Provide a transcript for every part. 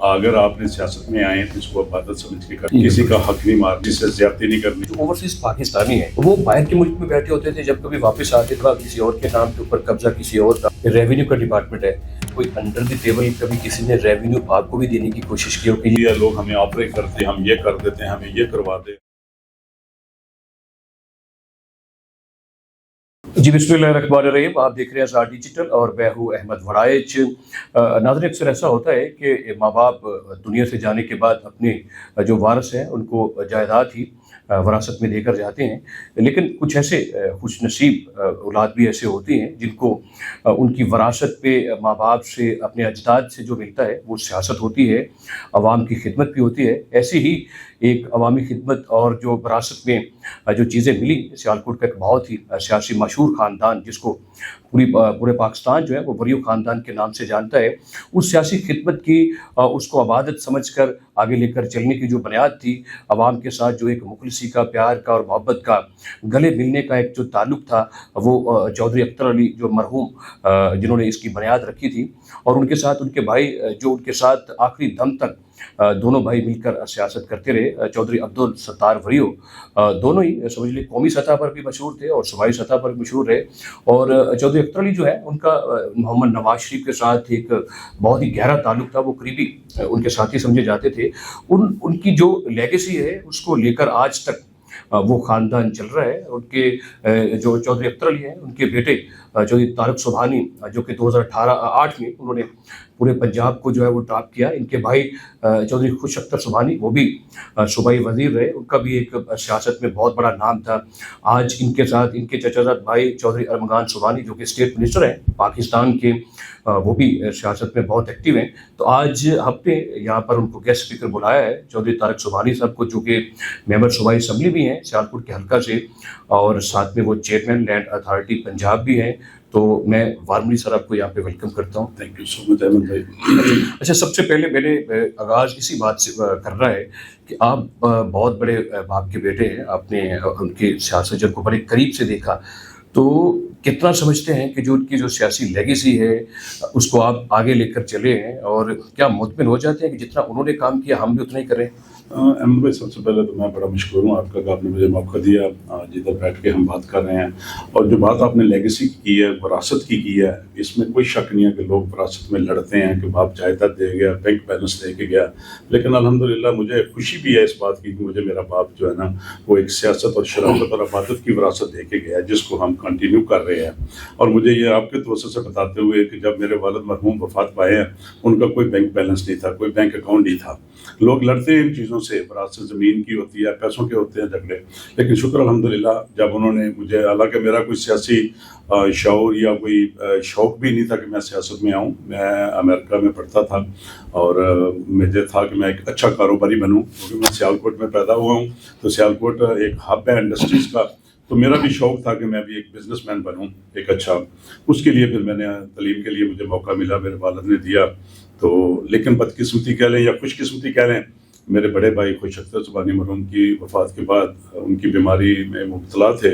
اگر آپ نے سیاست میں آئے تو اس کو عبادت سمجھ کے کریں، کسی کا حق نہیں مارنا، کسی سے زیادتی نہیں کرنی۔ جو اوورسیز پاکستانی ہیں وہ باہر کے ملک میں بیٹھے ہوتے تھے، جب کبھی واپس آتے تھا کسی اور کے نام کے اوپر قبضہ کسی اور کا، ریونیو کا ڈپارٹمنٹ ہے، کوئی انڈر دی ٹیبل کبھی کسی نے ریونیو آپ کو بھی دینے کی کوشش کی ہو کہ یہ لوگ ہمیں آپریٹ کرتے ہیں، ہم یہ کر دیتے ہیں، ہمیں یہ کروا دیں۔ جی بسم اللہ الرحمن الرحیم، آپ دیکھ رہے ہیں آزاد ڈیجیٹل اور میں ہوں احمد وڑائچ۔ ناظرین، اکثر ایسا ہوتا ہے کہ ماں باپ دنیا سے جانے کے بعد اپنے جو وارث ہیں ان کو جائیداد ہی وراثت میں دے کر جاتے ہیں، لیکن کچھ ایسے خوش نصیب اولاد بھی ایسے ہوتے ہیں جن کو ان کی وراثت پہ ماں باپ سے اپنے اجداد سے جو ملتا ہے وہ سیاست ہوتی ہے، عوام کی خدمت بھی ہوتی ہے۔ ایسی ہی ایک عوامی خدمت اور جو وراثت میں جو چیزیں ملی، سیالکوٹ کا ایک بہت ہی سیاسی مشہور خاندان جس کو پورے پاکستان جو ہے وہ بریو خاندان کے نام سے جانتا ہے، اس سیاسی خدمت کی اس کو عبادت سمجھ کر آگے لے کر چلنے کی جو بنیاد تھی، عوام کے ساتھ جو ایک مخلصی کا، پیار کا اور محبت کا، گلے ملنے کا ایک جو تعلق تھا، وہ چودھری اختر علی جو مرحوم جنہوں نے اس کی بنیاد رکھی تھی، اور ان کے ساتھ ان کے بھائی جو ان کے ساتھ آخری دم تک دونوں بھائی مل کر سیاست کرتے رہے، چودھری عبدالستار وریو دونوں ہی سمجھ لیے قومی سطح پر بھی مشہور تھے اور صوبائی سطح پر بھی مشہور رہے، اور چودھری اختر علی جو ہے ان کا محمد نواز شریف کے ساتھ ایک بہت ہی گہرا تعلق تھا، وہ قریبی ان کے ساتھی سمجھے جاتے تھے۔ ان کی جو لیگیسی ہے اس کو لے کر آج تک وہ خاندان چل رہا ہے۔ ان کے جو چودھری اختر علی ہیں، ان کے بیٹے چودھری طارق سبحانی جو کہ 2008 میں انہوں نے پورے پنجاب کو جو ہے وہ ٹاپ کیا، ان کے بھائی چودھری خوش اختر سبحانی وہ بھی صوبائی وزیر رہے، ان کا بھی ایک سیاست میں بہت بڑا نام تھا۔ آج ان کے ساتھ ان کے چچا زاد بھائی چودھری ارمغان سبحانی جو کہ اسٹیٹ منسٹر ہیں پاکستان کے، وہ بھی سیاست میں بہت ایکٹیو ہیں۔ تو آج ہم نے یہاں پر ان کو گیسٹ اسپیکر بلایا ہے، چودھری طارق سبحانی صاحب کو، جو کہ ممبر صوبائی اسمبلی بھی ہیں سیالکوٹ کے حلقہ سے، اور ساتھ میں وہ چیئرمین لینڈ اتھارٹی پنجاب بھی ہیں۔ تو میں وارملی سر آپ کو یہاں پہ ویلکم کرتا ہوں۔ تھینک یو سو مچ احمد بھائی۔ اچھا، سب سے پہلے میں نے آغاز اسی بات سے کر رہا ہے کہ آپ بہت بڑے باپ کے بیٹے ہیں، آپ نے ان کی سیاست جب کو بڑے قریب سے دیکھا، تو کتنا سمجھتے ہیں کہ جو ان کی جو سیاسی لیگیسی ہے اس کو آپ آگے لے کر چلے ہیں، اور کیا مطمئن ہو جاتے ہیں کہ جتنا انہوں نے کام کیا ہم بھی اتنا ہی کریں؟ احمد بھائی، سب سے پہلے تو میں بڑا مشکور ہوں آپ کا کہ آپ نے مجھے موقع دیا، جدھر بیٹھ کے ہم بات کر رہے ہیں، اور جو بات آپ نے لیگیسی کی ہے، وراثت کی ہے، اس میں کوئی شک نہیں ہے کہ لوگ وراثت میں لڑتے ہیں کہ باپ جائیداد دے گیا، بینک بیلنس دے کے گیا، لیکن الحمدللہ مجھے خوشی بھی ہے اس بات کی کہ مجھے میرا باپ جو ہے نا وہ ایک سیاست اور شرافت اور عبادت کی وراثت دے کے گیا، جس کو ہم کنٹینیو کر رہے ہیں۔ اور مجھے یہ آپ کے توسط سے بتاتے ہوئے کہ جب میرے والد مرحوم وفات پائے ہیں، ان کا کوئی بینک بیلنس نہیں تھا، کوئی بینک اکاؤنٹ نہیں تھا۔ لوگ لڑتے ہیں ان چیزوں سے، وراثت زمین کی ہوتی ہے، پیسوں کے ہوتے ہیں جھگڑے، لیکن شکر الحمدللہ جب انہوں نے مجھے، حالانکہ میرا کوئی سیاسی شعور یا کوئی شوق بھی نہیں تھا کہ میں سیاست میں آؤں، میں امریکہ میں پڑھتا تھا اور مجھے تھا کہ میں ایک اچھا کاروباری بنوں، کیونکہ میں سیالکوٹ میں پیدا ہوا ہوں، تو سیالکوٹ ایک ہب ہے انڈسٹریز کا، تو میرا بھی شوق تھا کہ میں بھی ایک بزنس مین بنوں ایک اچھا۔ اس کے لیے پھر میں نے تعلیم کے لیے مجھے موقع ملا، میرے والد نے دیا تو، لیکن بدقسمتی کہہ لیں یا خوش قسمتی کہہ لیں، میرے بڑے بھائی خوش اختر سبحانی مرحوم کی وفات کے بعد ان کی بیماری میں مبتلا تھے،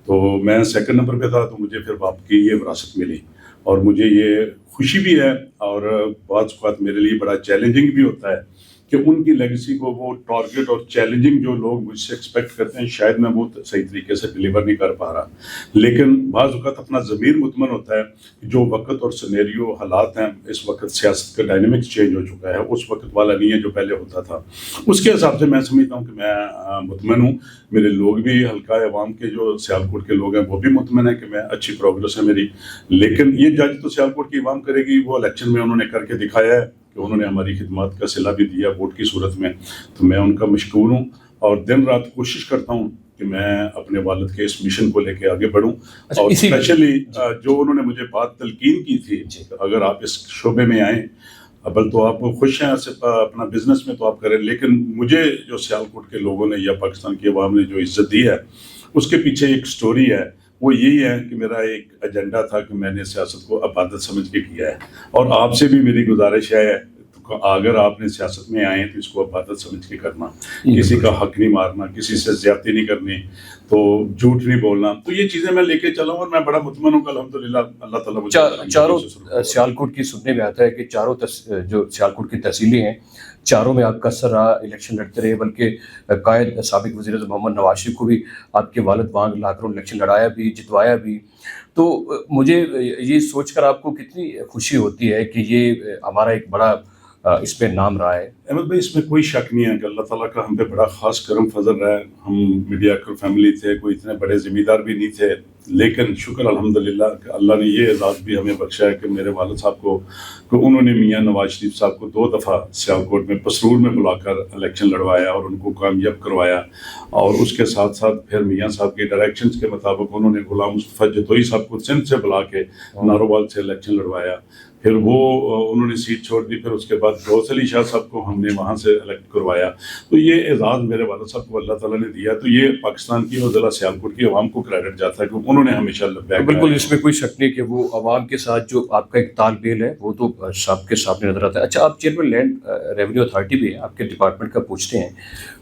تو میں سیکنڈ نمبر پہ تھا، تو مجھے پھر باپ کی یہ وراثت ملی، اور مجھے یہ خوشی بھی ہے، اور بعض اوقات میرے لیے بڑا چیلنجنگ بھی ہوتا ہے کہ ان کی لیگیسی کو وہ ٹارگٹ اور چیلنجنگ جو لوگ مجھ سے ایکسپیکٹ کرتے ہیں، شاید میں وہ صحیح طریقے سے ڈیلیور نہیں کر پا رہا، لیکن بعض اوقات اپنا ضمیر مطمئن ہوتا ہے کہ جو وقت اور سینیریو حالات ہیں، اس وقت سیاست کا ڈائنامکس چینج ہو چکا ہے، اس وقت والا نہیں ہے جو پہلے ہوتا تھا۔ اس کے حساب سے میں سمجھتا ہوں کہ میں مطمئن ہوں، میرے لوگ بھی، حلقہ عوام کے جو سیالکوٹ کے لوگ ہیں وہ بھی مطمئن ہیں کہ میں اچھی پروگرس ہے میری، لیکن یہ جج تو سیالکوٹ کی عوام کرے گی، وہ الیکشن میں انہوں نے کر کے دکھایا ہے کہ انہوں نے ہماری خدمات کا صلہ بھی دیا ووٹ کی صورت میں، تو میں ان کا مشکور ہوں، اور دن رات کوشش کرتا ہوں کہ میں اپنے والد کے اس مشن کو لے کے آگے بڑھوں، اور اسپیشلی جو انہوں نے مجھے بات تلقین کی تھی، اگر آپ اس شعبے میں آئیں، ابل تو آپ خوش ہیں صرف اپنا بزنس میں تو آپ کریں، لیکن مجھے جو سیالکوٹ کے لوگوں نے یا پاکستان کی عوام نے جو عزت دی ہے، اس کے پیچھے ایک سٹوری ہے، وہ یہی ہے کہ میرا ایک ایجنڈا تھا کہ میں نے سیاست کو عبادت سمجھ کے کیا ہے، اور آپ سے بھی میری گزارش ہے اگر آپ نے سیاست میں آئے ہیں تو اس کو عبادت سمجھ کے کرنا، کسی کا حق نہیں مارنا، کسی سے زیادتی نہیں کرنی، تو جھوٹ نہیں بولنا، تو یہ چیزیں میں لے کے چلا ہوں اور میں بڑا مطمئن ہوں کہ الحمدللہ اللہ تعالیٰ مجھے چاروں سیالکوٹ کی سننے میں آتا ہے کہ چاروں جو سیالکوٹ کی تحصیلیں ہیں چاروں میں آپ کا اثر رہا، الیکشن لڑتے رہے، بلکہ قائد سابق وزیر اعظم محمد نواز شریف کو بھی آپ کے والد وہاں لا کر الیکشن لڑایا بھی، جتوایا بھی. تو مجھے یہ سوچ کر آپ کو کتنی خوشی ہوتی ہے کہ یہ ہمارا ایک بڑا اس پہ نام رہا ہے؟ احمد بھائی اس میں کوئی شک نہیں ہے کہ اللہ تعالیٰ کا ہم پہ بڑا خاص کرم فضل رہا ہے. ہم میڈیا کی فیملی تھے، کوئی اتنے بڑے ذمہ دار بھی نہیں تھے، لیکن شکر الحمدللہ کہ اللہ نے یہ اعزاز بھی ہمیں بخشا ہے کہ میرے والد صاحب کو کہ انہوں نے میاں نواز شریف صاحب کو 2 دفعہ سیالکوٹ میں پسرور میں بلا کر الیکشن لڑوایا اور ان کو کامیاب کروایا، اور اس کے ساتھ ساتھ پھر میاں صاحب کے ڈائریکشنز کے مطابق انہوں نے غلام مصطفیٰ جتوئی صاحب کو سندھ سے بلا کے نارووال سے الیکشن لڑوایا. پھر وہ انہوں نے سیٹ چھوڑ دی، پھر اس کے بعد غوث علی شاہ صاحب کو ہم نے وہاں سے الیکٹ کروایا. تو یہ اعزاز میرے والد صاحب کو اللہ تعالیٰ نے دیا، تو یہ پاکستان کی اور ضلع سیالکوٹ کی عوام کو کریڈٹ جاتا ہے کہ انہوں نے ہمیشہ بالکل اس میں کوئی شک نہیں کہ وہ عوام کے ساتھ جو آپ کا ایک تال میل ہے وہ تو سب کے سامنے نظر آتا ہے. اچھا، آپ چیئرمین لینڈ ریونیو اتھارٹی بھی ہے، آپ کے ڈپارٹمنٹ کا پوچھتے ہیں،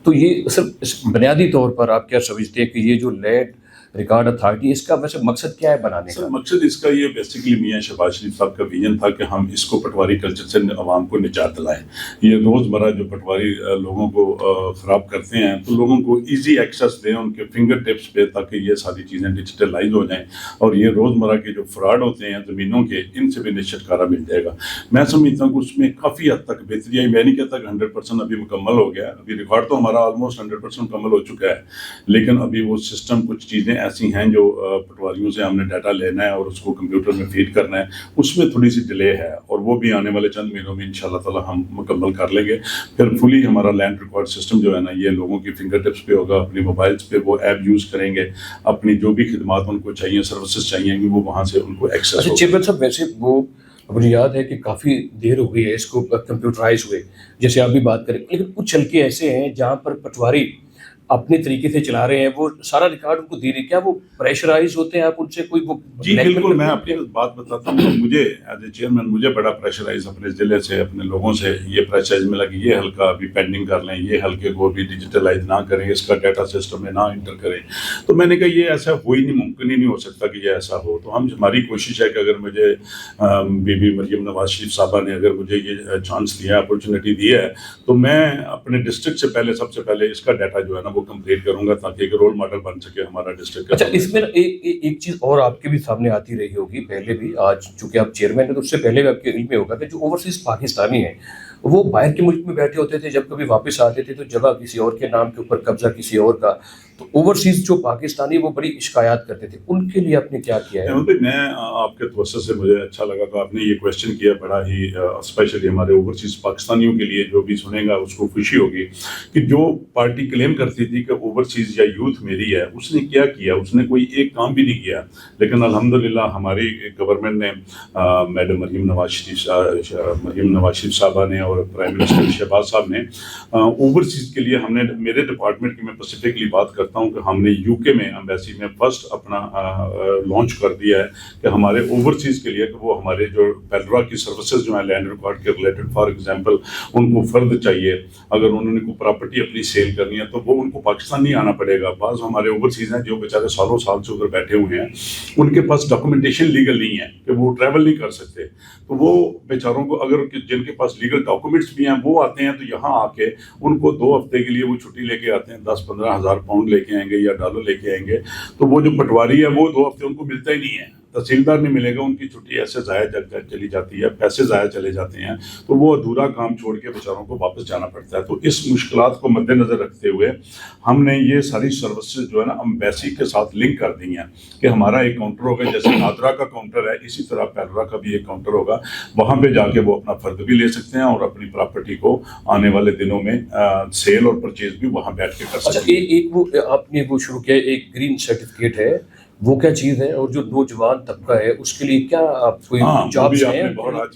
تو یہ صرف بنیادی طور پر آپ کیا سمجھتے ہیں کہ یہ جو لینڈ ریکارڈ اتھارٹی اس کا ویسے مقصد کیا ہے بنانے کا؟ مقصد اس کا یہ بیسیکلی میاں شہباز شریف صاحب کا ویژن تھا کہ ہم اس کو پٹواری کلچر سے عوام کو نجات دلائیں. یہ روزمرہ جو پٹواری لوگوں کو خراب کرتے ہیں تو لوگوں کو ایزی ایکسیس دیں ان کے فنگر ٹپس پہ، تاکہ یہ ساری چیزیں ڈیجیٹلائز ہو جائیں اور یہ روزمرہ کے جو فراڈ ہوتے ہیں زمینوں کے، ان سے بھی چھٹکارا مل جائے گا. میں سمجھتا ہوں کہ اس میں کافی حد تک بہتری آئی. میں نہیں کہتا کہ 100% ابھی مکمل ہو گیا، ابھی ریکارڈ تو ہمارا آلموسٹ 100% مکمل ہو چکا ہے، لیکن ابھی وہ سسٹم کچھ چیزیں ایسی ہیں جو پٹواریوں سے ہم نے ڈیٹا لینا ہے اور اس کو کمپیوٹر میں فیڈ کرنا ہے، اس میں تھوڑی سی ڈیلے ہے، اور وہ بھی آنے والے چند مہینوں میں انشاءاللہ تعالی ہم مکمل کر لیں گے. پھر فلی ہمارا لینڈ ریکارڈ سسٹم جو ہے نا، یہ لوگوں کی فنگر ٹپس پہ ہوگا، اپنی موبائلس پہ وہ ایپ یوز کریں گے، اپنی جو بھی خدمات ان کو چاہیے، سروسز چاہیے، وہ وہاں سے ان کو ایکسیس ہوگا. چیئرمین صاحب، ویسے وہ مجھے یاد ہے کہ کافی دیر ہو گئی ہے اس کو کمپیوٹرائز ہوئے، جیسے آپ بھی بات کریں، لیکن کچھ حلقے ایسے ہیں جہاں پر پٹواری اپنے طریقے سے چلا رہے ہیں، وہ سارا ریکارڈ ان کو دے رہے. کیا وہ پریشرائز ہوتے ہیں؟ آپ ان سے کوئی وہ؟ جی بالکل، میں اپنی بات بتاتا ہوں. مجھے ایز اے چیئرمین مجھے بڑا پریشرائز اپنے ضلع سے، اپنے لوگوں سے یہ پریشرائز ملا کہ یہ حلقہ ابھی پینڈنگ کر لیں، یہ حلقے کو بھی ڈیجیٹلائز نہ کریں، اس کا ڈیٹا سسٹم میں نہ انٹر کریں. تو میں نے کہا یہ ایسا ہو ہی نہیں، ممکن ہی نہیں ہو سکتا کہ یہ ایسا ہو. تو ہماری کوشش ہے کہ اگر مجھے بی بی مریم نواز شریف صاحبہ نے اگر مجھے یہ چانس دیا، اپرچونیٹی دی ہے، تو میں اپنے ڈسٹرکٹ سے پہلے سب سے پہلے اس کا ڈیٹا جو ہے نا وہ کمپلیٹ کروں گا، تاکہ ایک رول ماڈل بن سکے ہمارا ڈسٹرکٹ. اچھا، اس میں ایک چیز اور آپ کے بھی سامنے آتی رہی ہوگی پہلے بھی، آج چونکہ آپ چیئرمین ہیں تو اس سے پہلے بھی آپ کے علم میں ہوگا کہ جو اوورسیز پاکستانی ہیں وہ باہر کے ملک میں بیٹھے ہوتے تھے، جب کبھی واپس آتے تھے تو جگہ کسی اور کے نام کے اوپر، قبضہ کسی اور کا. تو اوورسیز جو پاکستانی وہ بڑی شکایات کرتے تھے، ان کے لیے آپ نے کیا کیا ہے؟ میں آپ کے توسط سے مجھے اچھا لگا کہ آپ نے یہ کویشچن کیا، بڑا ہی اسپیشلی ہمارے اوورسیز پاکستانیوں کے لیے. جو بھی سنے گا اس کو خوشی ہوگی کہ جو پارٹی کلیم کرتی تھی کہ اوورسیز یا یوتھ میری ہے، اس نے کیا کیا؟ اس نے کوئی ایک کام بھی نہیں کیا. لیکن الحمدللہ ہماری گورنمنٹ نے، میڈم مریم نواز شریف صاحبہ نے اور پرائم منسٹر شہباز صاحب نے اوورسیز کے لیے، ہم نے، میرے ڈپارٹمنٹ کی میں اسپیسیفکلی بات کرتا ہوں کہ ہم نے یو کے میں ایمبیسی میں فرسٹ اپنا لانچ کر دیا ہے کہ ہمارے اوورسیز کے لیے کہ وہ ہمارے جو پیلرا کی سروسز جو ہیں لینڈ ریکارڈ کے ریلیٹڈ، فار ایگزامپل ان کو فرد چاہیے، اگر انہوں نے کوئی پراپرٹی اپنی سیل کرنی ہے تو وہ ان کو پاکستان نہیں آنا پڑے گا. بعض ہمارے اوورسیز ہیں جو بیچارے سالوں سال سے ادھر بیٹھے ہوئے ہیں، ان کے پاس ڈاکومنٹیشن لیگل نہیں ہے کہ وہ ٹریول نہیں کر سکتے. تو وہ بیچاروں کو، اگر جن کے پاس لیگل ڈاکومنٹس بھی ہیں، وہ آتے ہیں تو یہاں آ کے ان کو 2 ہفتے کے لیے وہ چھٹی لے کے آتے ہیں، 10-15 ہزار پاؤنڈ لے کے آئیں گے یا ڈالر لے کے آئیں گے. تو وہ جو پٹواری ہے وہ 2 ہفتے ان کو ملتا ہی نہیں ہے، تحصیلدار نہیں ملے گا، ان کی چھٹی ایسے ضائع چلی جاتی ہے، پیسے ضائع چلے جاتے ہیں، تو وہ ادھورا کام چھوڑ کے بیچاروں کو واپس جانا پڑتا ہے. تو اس مشکلات کو مد نظر رکھتے ہوئے ہم نے یہ ساری سروسز جو ہے نا امبیسی کے ساتھ لنک کر دی ہیں کہ ہمارا ایک کاؤنٹر ہوگا، جیسے نادرا کا کاؤنٹر ہے اسی طرح پیلرا کا بھی ایک کاؤنٹر ہوگا. وہاں پہ جا کے وہ اپنا فرد بھی لے سکتے ہیں اور اپنی پراپرٹی کو آنے والے دنوں میں سیل اور پرچیز بھی وہاں بیٹھ کے کر سکتے ہیں. ایک وہ آپ نے وہ شروع کیا، ایک گرین سرٹیفکیٹ ہے، وہ کیا چیز ہے؟ اور جو نوجوان طبقہ ہے اس کے لیے کیا آپ کوئی جابس ہیں؟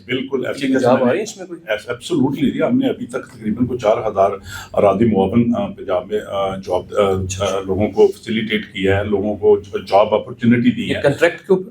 بالکل جاب آ رہی ہے اس میں کوئی؟ ایبسولوٹلی. ہم نے ابھی تک تقریباً 4000 اراضی معاون پنجاب میں جاب لوگوں کو فیسیلیٹیٹ کیا ہے، لوگوں کو جاب اپرچونٹی دی ہے. کنٹریکٹ کے اوپر؟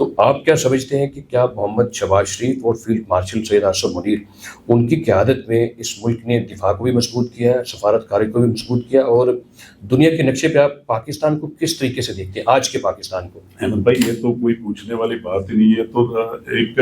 تو آپ کیا سمجھتے ہیں کہ کیا محمد شہباز شریف اور فیلڈ مارشل سید آصف منیر ان کی قیادت میں اس ملک نے دفاع کو بھی مضبوط کیا ہے، سفارت کاری کو بھی مضبوط کیا، اور دنیا کے نقشے پہ آپ پاکستان کو کس طریقے سے دیکھتے ہیں، آج کے پاکستان کو؟ احمد بھائی یہ تو کوئی پوچھنے والی بات ہی نہیں ہے، تو ایک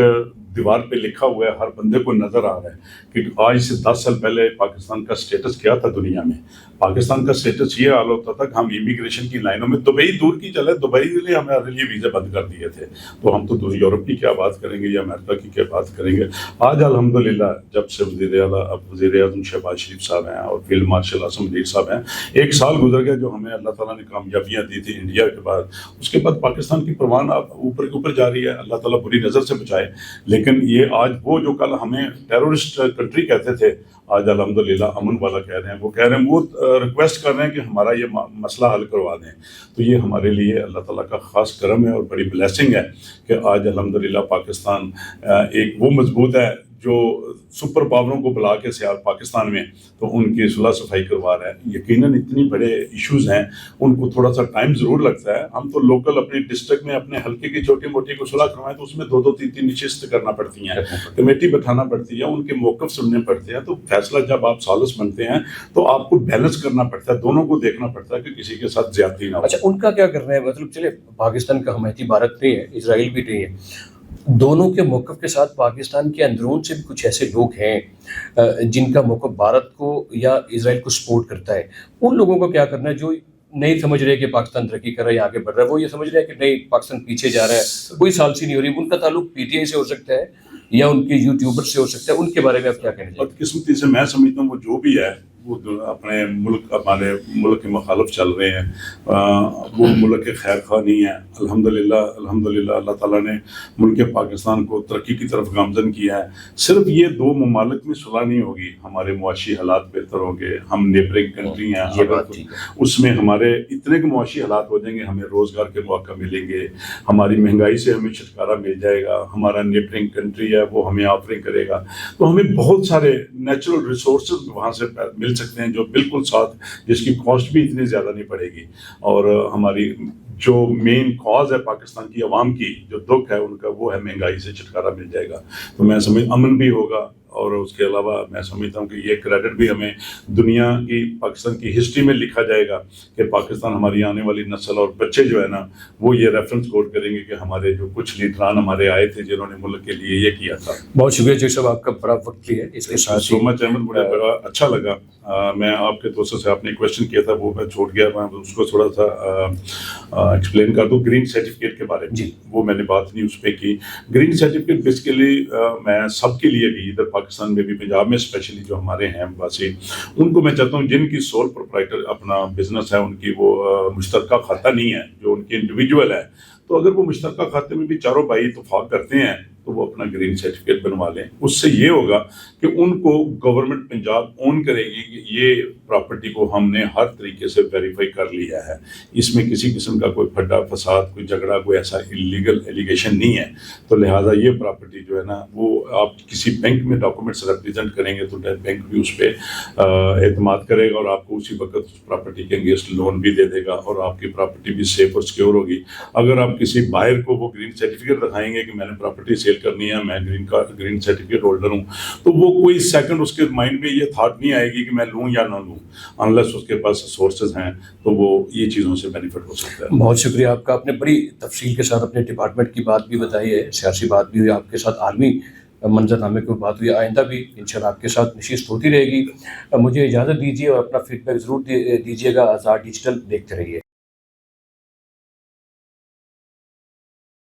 دیوار پہ لکھا ہوا ہے، ہر بندے کو نظر آ رہا ہے کہ آج سے 10 سال پہلے پاکستان کا سٹیٹس کیا تھا دنیا میں۔ پاکستان کا سٹیٹس یہ حال ہوتا تھا کہ ہم امیگریشن کی لائنوں میں، دبئی دور کی چلے، دبئی کے لیے ہمارے لیے ویزے بند کر دیے تھے، تو ہم تو یورپ کی کیا بات کریں گے یا امریکہ کی کیا بات کریں گے۔ آج الحمدللہ جب سے وزیر اعظم شہباز شریف صاحب ہیں اور فیلڈ مارشل آصف منیر صاحب ہیں، 1 سال گزر گیا جو ہمیں اللہ تعالیٰ نے کامیابیاں دی تھی انڈیا کے بعد، اس کے بعد پاکستان کی پروان اب اوپر کے اوپر جا رہی ہے، اللہ تعالیٰ بری نظر سے بچائے۔ لیکن یہ آج وہ جو کل ہمیں ٹیرورسٹ کنٹری کہتے تھے، آج الحمدللہ امن والا کہہ رہے ہیں، وہ کہہ رہے ہیں، وہ ریکویسٹ کر رہے ہیں کہ ہمارا یہ مسئلہ حل کروا دیں۔ تو یہ ہمارے لیے اللہ تعالیٰ کا خاص کرم ہے اور بڑی بلیسنگ ہے کہ آج الحمدللہ پاکستان ایک وہ مضبوط ہے جو سپر پاوروں کو بلا کے پاکستان میں تو ان کی صلح صفائی کروا رہا ہے۔ یقیناً اتنی بڑے ایشوز ہیں، ان کو تھوڑا سا ٹائم ضرور لگتا ہے۔ ہم تو لوکل اپنی ڈسٹرکٹ میں اپنے حلقے کی چھوٹی موٹی کو صلح کروائیں تو اس میں 2 3 نشست کرنا پڑتی ہیں، کمیٹی بٹھانا پڑتی ہے، ان کے موقف سننے پڑتے ہیں، تو فیصلہ جب آپ سالس بنتے ہیں تو آپ کو بیلنس کرنا پڑتا ہے، دونوں کو دیکھنا پڑتا ہے کہ کسی کے ساتھ زیادتی نہ ہو۔ اچھا، ان کا کیا کرنا ہے؟ مطلب چلے پاکستان کا حمایتی بھارت نہیں ہے، اسرائیل بھی نہیں ہے، دونوں کے موقف کے ساتھ پاکستان کے اندرون سے بھی کچھ ایسے لوگ ہیں جن کا موقف بھارت کو یا اسرائیل کو سپورٹ کرتا ہے، ان لوگوں کو کیا کرنا ہے جو نہیں سمجھ رہے کہ پاکستان ترقی کر رہا ہے یا آگے بڑھ رہا ہے، وہ یہ سمجھ رہے ہیں کہ نہیں پاکستان پیچھے جا رہا ہے، کوئی ثالثی نہیں ہو رہی، ان کا تعلق پی ٹی آئی سے ہو سکتا ہے یا ان کے یوٹیوبر سے ہو سکتا ہے، ان کے بارے میں آپ کیا کہنا چاہتے ہیں؟ بدقسمتی سے میں سمجھتا ہوں وہ جو بھی ہے وہ اپنے ہمارے ملک کے مخالف چل رہے ہیں، وہ ملک کے خیر خواہ نہیں ہیں۔ الحمدللہ اللہ تعالیٰ نے ملک پاکستان کو ترقی کی طرف گامزن کیا ہے۔ صرف یہ 2 ممالک میں صلح نہیں ہوگی، ہمارے معاشی حالات بہتر ہوں گے، ہم نیبرنگ کنٹری ہیں، اس میں ہمارے اتنے کے معاشی حالات ہو جائیں گے، ہمیں روزگار کے مواقع ملیں گے، ہماری مہنگائی سے ہمیں چھٹکارا مل جائے گا، ہمارا نیبرنگ کنٹری ہے وہ ہمیں آفرنگ کرے گا، تو ہمیں بہت سارے نیچرل ریسورسز وہاں سے مل سکتے ہیں جو بالکل ساتھ، جس کی کاسٹ بھی اتنی زیادہ نہیں پڑے گی، اور ہماری جو مین کاز ہے پاکستان کی عوام کی جو دکھ ہے ان کا، وہ ہے مہنگائی سے چھٹکارا مل جائے گا، تو میں امن بھی ہوگا، اور اس کے علاوہ میں سمجھتا ہوں کہ یہ کریڈٹ بھی ہمیں دنیا کی پاکستان کی ہسٹری میں لکھا جائے گا کہ پاکستان ہماری آنے والی نسل اور بچے جو ہے نا وہ یہ ریفرنس کوٹ کریں گے کہ ہمارے جو کچھ لیڈران ہمارے آئے تھے جنہوں نے ملک کے لیے یہ کیا تھا۔ بہت شکریہ جی صاحب، آپ کا بڑا وقت لیا، اس کے ساتھ سو مچ احمد، مجھے بڑا اچھا لگا۔ میں آپ کے دوستوں سے آپ نے کویشچن کیا تھا وہ میں چھوڑ گیا، میں اس کو تھوڑا سا ایکسپلین کر دوں۔ گرین سرٹیفکیٹ کے بارے میں جی، وہ میں نے بات نہیں اس پہ کی۔ گرین سرٹیفکیٹ بیسیکلی میں سب کے لیے بھی، ادھر پاکستان میں بھی، پنجاب میں اسپیشلی جو ہمارے ہیں واسی، ان کو میں چاہتا ہوں جن کی سول پروپرائٹر اپنا بزنس ہے، ان کی وہ مشترکہ کھاتہ نہیں ہے، جو ان کی انڈیویجول ہے، تو اگر وہ مشترکہ کھاتے میں بھی چاروں بھائی اتفاق کرتے ہیں تو وہ اپنا گرین سرٹیفکیٹ بنوا لیں۔ اس سے یہ ہوگا کہ ان کو گورنمنٹ پنجاب اون کرے گی کہ یہ پراپرٹی کو ہم نے ہر طریقے سے ویریفائی کر لیا ہے، اس میں کسی قسم کا کوئی پھڈا فساد، کوئی جھگڑا، کوئی ایسا انلیگل ایلیگیشن نہیں ہے، تو لہٰذا یہ پراپرٹی جو ہے نا وہ آپ کسی بینک میں ڈاکومنٹس ریپرزینٹ کریں گے تو بینک بھی اس پہ اعتماد کرے گا اور آپ کو اسی وقت اس پراپرٹی کے اگینسٹ لون بھی دے دے گا اور آپ کی پراپرٹی بھی سیف اور سیکیور ہوگی۔ اگر آپ کسی بائر کو وہ گرین سرٹیفکیٹ دکھائیں گے کہ میں نے پراپرٹی سیل کرنی ہے، میں گرین سرٹیفکیٹ ہولڈر ہوں، تو وہ کوئی سیکنڈ اس کے مائنڈ میں یہ تھاٹ نہیں آئے گی کہ میں لوں یا نہ لوں، انلیس اس کے پاس سورسز ہیں، تو وہ یہ چیزوں سے بینیفٹ ہو سکتا ہے۔ بہت شکریہ آپ کا، آپ نے بڑی تفصیل کے ساتھ اپنے ڈپارٹمنٹ کی بات بھی بتائی ہے، سیاسی بات بھی ہوئی آپ کے ساتھ، عالمی منظر نامے کی بات ہوئی، آئندہ بھی انشاءاللہ آپ کے ساتھ نشست ہوتی رہے گی۔ مجھے اجازت دیجیے اور اپنا فیڈ بیک ضرور دیجیے گا۔ آزاد ڈیجیٹل دیکھتے رہیے۔